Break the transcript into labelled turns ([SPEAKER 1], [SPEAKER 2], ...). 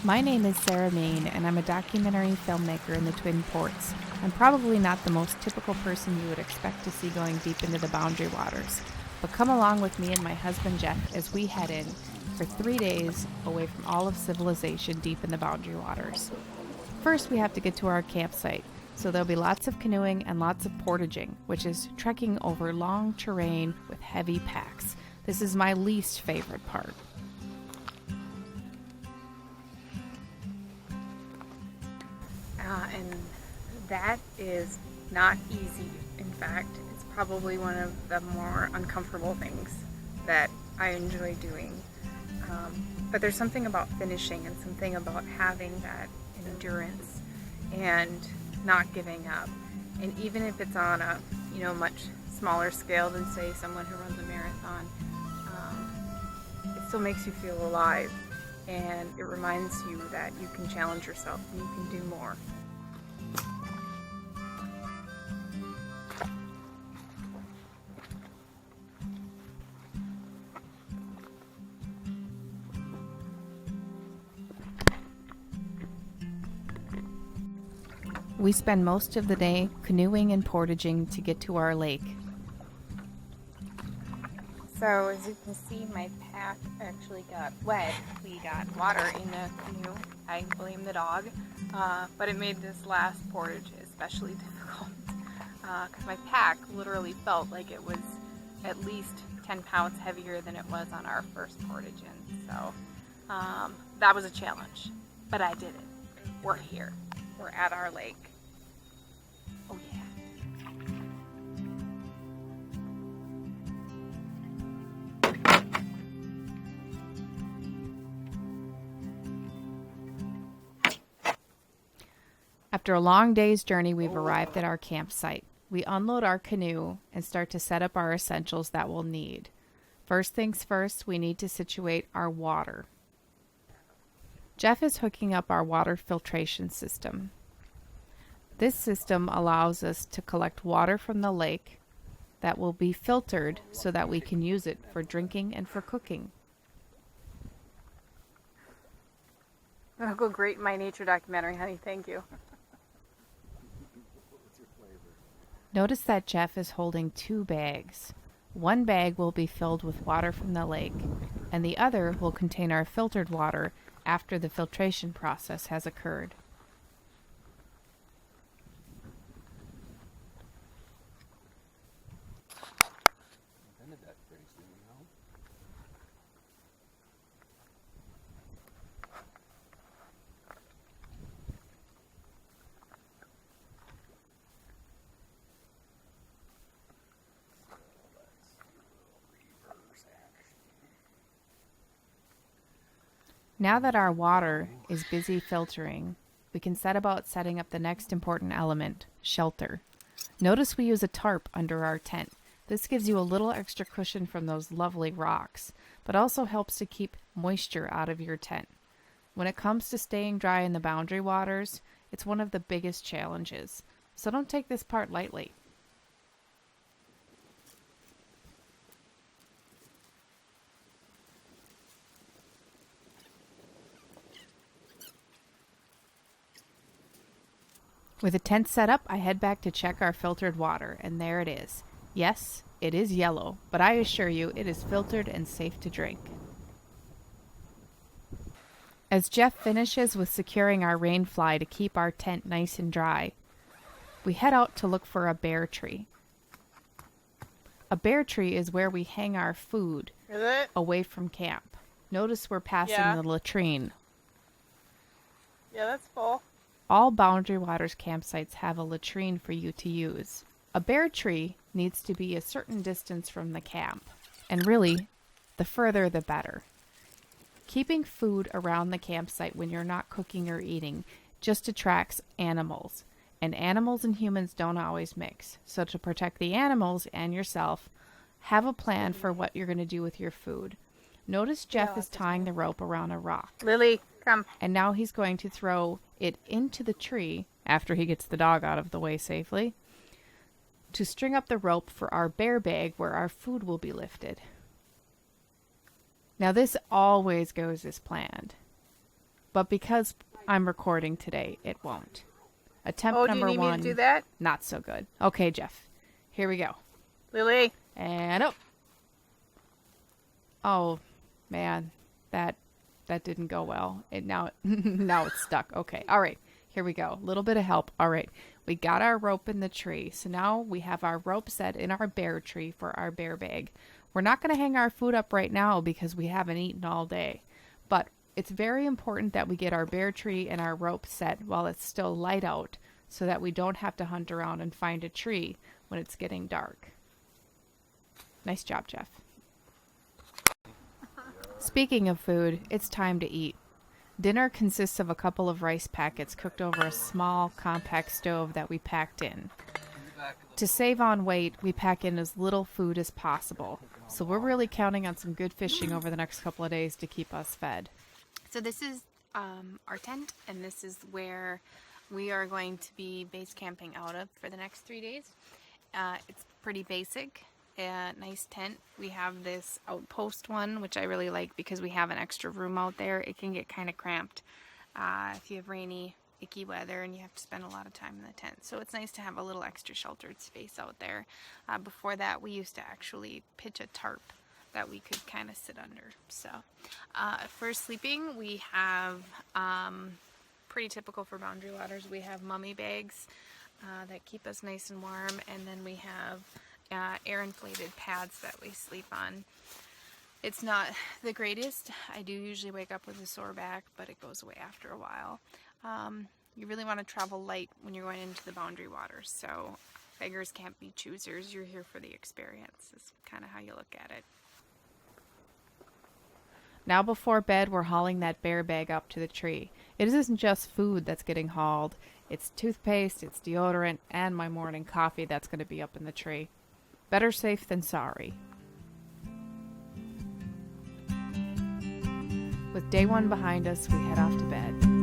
[SPEAKER 1] My name is Sarah Main, and I'm a documentary filmmaker in the Twin Ports. I'm probably not the most typical person you would expect to see going deep into the Boundary Waters, but come along with me and my husband Jeff as we head in for 3 days away from all of civilization deep in the Boundary Waters. First, we have to get to our campsite, so there'll be lots of canoeing and lots of portaging, which is trekking over long terrain with heavy packs. This is my least favorite part.
[SPEAKER 2] And that is not easy. In fact, it's probably one of the more uncomfortable things that I enjoy doing. But there's something about finishing and something about having that endurance and not giving up. And even if it's on a much smaller scale than say someone who runs a marathon, it still makes you feel alive. And it reminds you that you can challenge yourself and you can do more.
[SPEAKER 1] We spend most of the day canoeing and portaging to get to our lake.
[SPEAKER 2] So as you can see, my pack actually got wet. We got water in the canoe. I blame the dog, but it made this last portage especially difficult because my pack literally felt like it was at least 10 pounds heavier than it was on our first portage in. So that was a challenge, but I did it. We're here. We're at our lake. Oh yeah.
[SPEAKER 1] After a long day's journey, we've arrived at our campsite. We unload our canoe and start to set up our essentials that we'll need. First things first, we need to situate our water. Jeff is hooking up our water filtration system. This system allows us to collect water from the lake that will be filtered so that we can use it for drinking and for cooking.
[SPEAKER 2] That'll go great in my nature documentary, honey. Thank you.
[SPEAKER 1] Notice that Jeff is holding 2 bags. One bag will be filled with water from the lake, and the other will contain our filtered water after the filtration process has occurred. Now that our water is busy filtering, we can set about setting up the next important element, shelter. Notice we use a tarp under our tent. This gives you a little extra cushion from those lovely rocks, but also helps to keep moisture out of your tent. When it comes to staying dry in the Boundary Waters, it's one of the biggest challenges, so don't take this part lightly. With a tent set up, I head back to check our filtered water, and there it is. Yes, it is yellow, but I assure you it is filtered and safe to drink. As Jeff finishes with securing our rain fly to keep our tent nice and dry, we head out to look for a bear tree. A bear tree is where we hang our food away from camp. Notice we're passing the latrine.
[SPEAKER 2] Yeah, that's full.
[SPEAKER 1] All Boundary Waters campsites have a latrine for you to use. A bear tree needs to be a certain distance from the camp, and really, the further the better. Keeping food around the campsite when you're not cooking or eating just attracts animals, and animals and humans don't always mix. So to protect the animals and yourself, have a plan for what you're going to do with your food. Notice Jeff is tying the rope around a rock.
[SPEAKER 2] Lily, come.
[SPEAKER 1] And now he's going to throw it into the tree, after he gets the dog out of the way safely, to string up the rope for our bear bag where our food will be lifted. Now this always goes as planned. But because I'm recording today, it won't. Attempt
[SPEAKER 2] Oh, do you
[SPEAKER 1] number
[SPEAKER 2] need me
[SPEAKER 1] one,
[SPEAKER 2] to do that?
[SPEAKER 1] not so good. Okay, Jeff. Here we go.
[SPEAKER 2] Lily?
[SPEAKER 1] And up. Oh, man. That didn't go well. Now it's stuck. Okay. All right. Here we go. A little bit of help. All right. We got our rope in the tree. So now we have our rope set in our bear tree for our bear bag. We're not going to hang our food up right now because we haven't eaten all day. But it's very important that we get our bear tree and our rope set while it's still light out so that we don't have to hunt around and find a tree when it's getting dark. Nice job, Jeff. Speaking of food, it's time to eat. Dinner consists of a couple of rice packets cooked over a small, compact stove that we packed in. To save on weight, we pack in as little food as possible. So we're really counting on some good fishing over the next couple of days to keep us fed.
[SPEAKER 2] So this is our tent, and this is where we are going to be base camping out of for the next 3 days. It's pretty basic. A nice tent. We have this outpost one, which I really like because we have an extra room out there. It can get kind of cramped if you have rainy, icky weather and you have to spend a lot of time in the tent. So it's nice to have a little extra sheltered space out there. Before that, we used to actually pitch a tarp that we could kind of sit under. So for sleeping, we have pretty typical for Boundary Waters. We have mummy bags that keep us nice and warm, and then we have air inflated pads that we sleep on. It's not the greatest. I do usually wake up with a sore back, but it goes away after a while. You really want to travel light when you're going into the Boundary Waters, so beggars can't be choosers. You're here for the experience is kind of how you look at it.
[SPEAKER 1] Now before bed, we're hauling that bear bag up to the tree. It isn't just food that's getting hauled. It's toothpaste, it's deodorant, and my morning coffee that's going to be up in the tree. Better safe than sorry. With day one behind us, we head off to bed.